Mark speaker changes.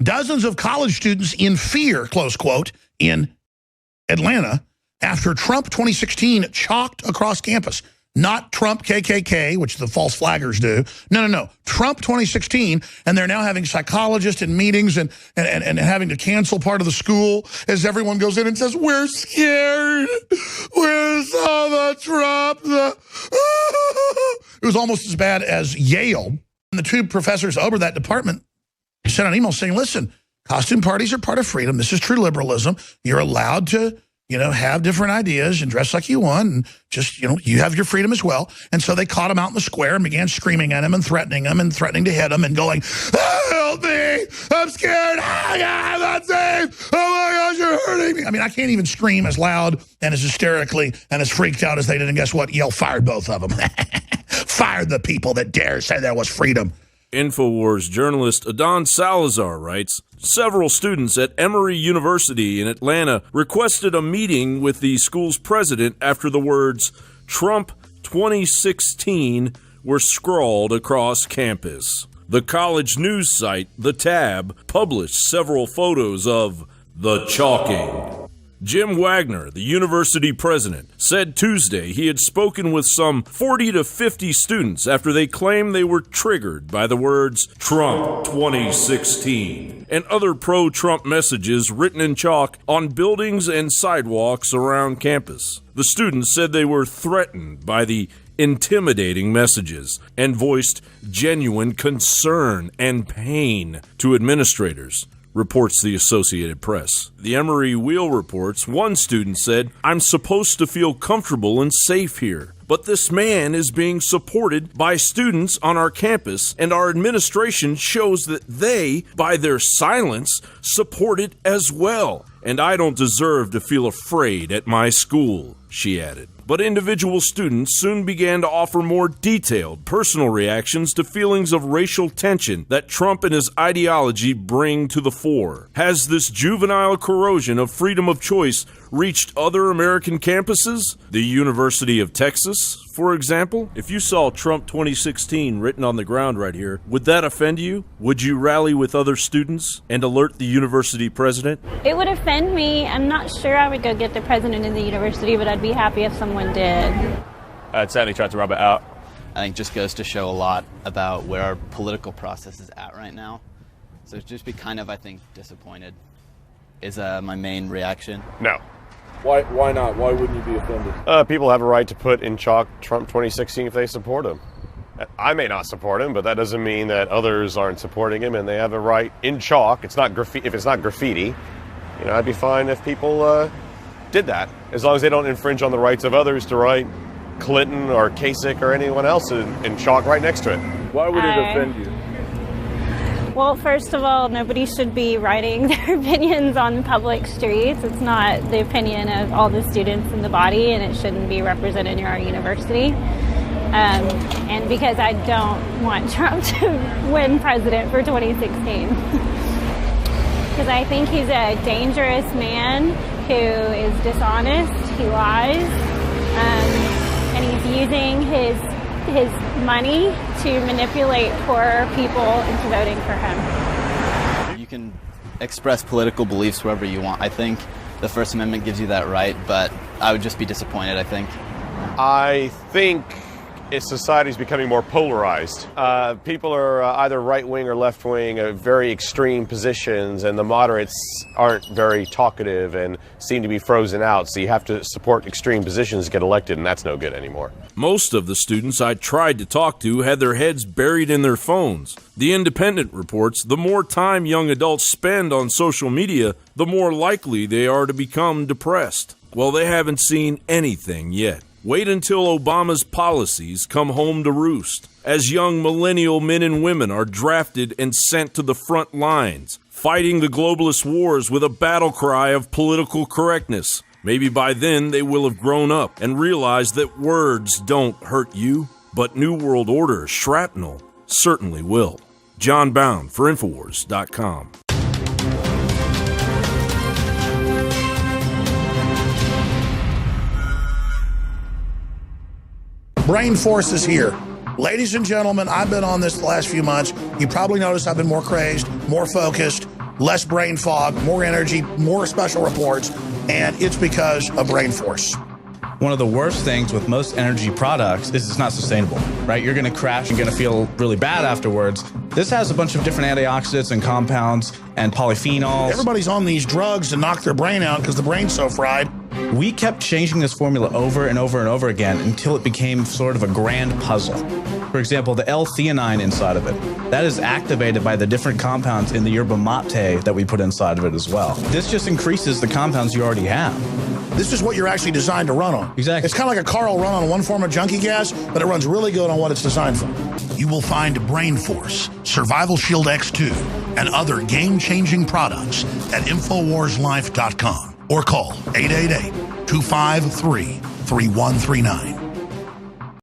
Speaker 1: Dozens of college students in fear, close quote, in Atlanta after Trump 2016 chalked across campus. Not Trump KKK, which the false flaggers do. No. Trump 2016, and they're now having psychologists and meetings and having to cancel part of the school as everyone goes in and says, we're scared. We saw the Trump. It was almost as bad as Yale. And the two professors over that department sent an email saying, listen, costume parties are part of freedom. This is true liberalism. You're allowed to, have different ideas and dress like you want, and just, you have your freedom as well. And so they caught him out in the square and began screaming at him and threatening to hit him and going, help me, I'm scared, oh God, I'm not safe, oh my gosh, you're hurting me. I mean, I can't even scream as loud and as hysterically and as freaked out as they did, and guess what? Yale fired both of them. Fired the people that dare say there was freedom.
Speaker 2: InfoWars journalist Adon Salazar writes, several students at Emory University in Atlanta requested a meeting with the school's president after the words Trump 2016 were scrawled across campus. The college news site, The Tab, published several photos of the chalking. Jim Wagner, the university president, said Tuesday he had spoken with some 40 to 50 students after they claimed they were triggered by the words Trump 2016 and other pro-Trump messages written in chalk on buildings and sidewalks around campus. The students said they were threatened by the intimidating messages and voiced genuine concern and pain to administrators, reports the Associated Press. The Emory Wheel reports one student said, I'm supposed to feel comfortable and safe here, but this man is being supported by students on our campus, and our administration shows that they, by their silence, support it as well. And I don't deserve to feel afraid at my school, she added. But individual students soon began to offer more detailed personal reactions to feelings of racial tension that Trump and his ideology bring to the fore. Has this juvenile corrosion of freedom of choice reached other American campuses? The University of Texas, for example? If you saw Trump 2016 written on the ground right here, would that offend you? Would you rally with other students and alert the university president?
Speaker 3: It would offend me. I'm not sure I would go get the president of the university, but I'd be happy if someone did.
Speaker 4: I'd sadly try to rub it out.
Speaker 5: I think just goes to show a lot about where our political process is at right now. So just be kind of, I think, disappointed is my main reaction.
Speaker 4: No.
Speaker 2: Why not? Why wouldn't you be offended?
Speaker 4: People have a right to put in chalk Trump 2016 if they support him. I may not support him, but that doesn't mean that others aren't supporting him, and they have a right in chalk. It's not if it's not graffiti, I'd be fine if people did that, as long as they don't infringe on the rights of others to write Clinton or Kasich or anyone else in chalk right next to it.
Speaker 2: Why would it offend you?
Speaker 3: Well, first of all, nobody should be writing their opinions on public streets. It's not the opinion of all the students in the body, and it shouldn't be represented in our university. And because I don't want Trump to win president for 2016. Because I think he's a dangerous man who is dishonest, he lies, and he's using his money to manipulate poor people into voting for him.
Speaker 5: You can express political beliefs wherever you want. I think the First Amendment gives you that right, but I would just be disappointed, I think.
Speaker 4: I think society is becoming more polarized. People are either right-wing or left-wing, very extreme positions, and the moderates aren't very talkative and seem to be frozen out, so you have to support extreme positions to get elected, and that's no good anymore.
Speaker 2: Most of the students I tried to talk to had their heads buried in their phones. The Independent reports the more time young adults spend on social media, the more likely they are to become depressed. Well, they haven't seen anything yet. Wait until Obama's policies come home to roost, as young millennial men and women are drafted and sent to the front lines, fighting the globalist wars with a battle cry of political correctness. Maybe by then they will have grown up and realized that words don't hurt you, but New World Order shrapnel certainly will. John Bound for Infowars.com.
Speaker 1: Brain Force is here. Ladies and gentlemen, I've been on this the last few months. You probably noticed I've been more crazed, more focused, less brain fog, more energy, more special reports, and it's because of Brain Force.
Speaker 6: One of the worst things with most energy products is it's not sustainable, right? You're going to crash and going to feel really bad afterwards. This has a bunch of different antioxidants and compounds and polyphenols.
Speaker 1: Everybody's on these drugs to knock their brain out because the brain's so fried.
Speaker 6: We kept changing this formula over and over and over again until it became sort of a grand puzzle. For example, the L-theanine inside of it, that is activated by the different compounds in the yerba mate that we put inside of it as well. This just increases the compounds you already have.
Speaker 1: This is what you're actually designed to run on.
Speaker 6: Exactly.
Speaker 1: It's kind of like a car will run on one form of junkie gas, but it runs really good on what it's designed for. You will find Brain Force, Survival Shield X2, and other game-changing products at InfoWarsLife.com or call 888-253-3139.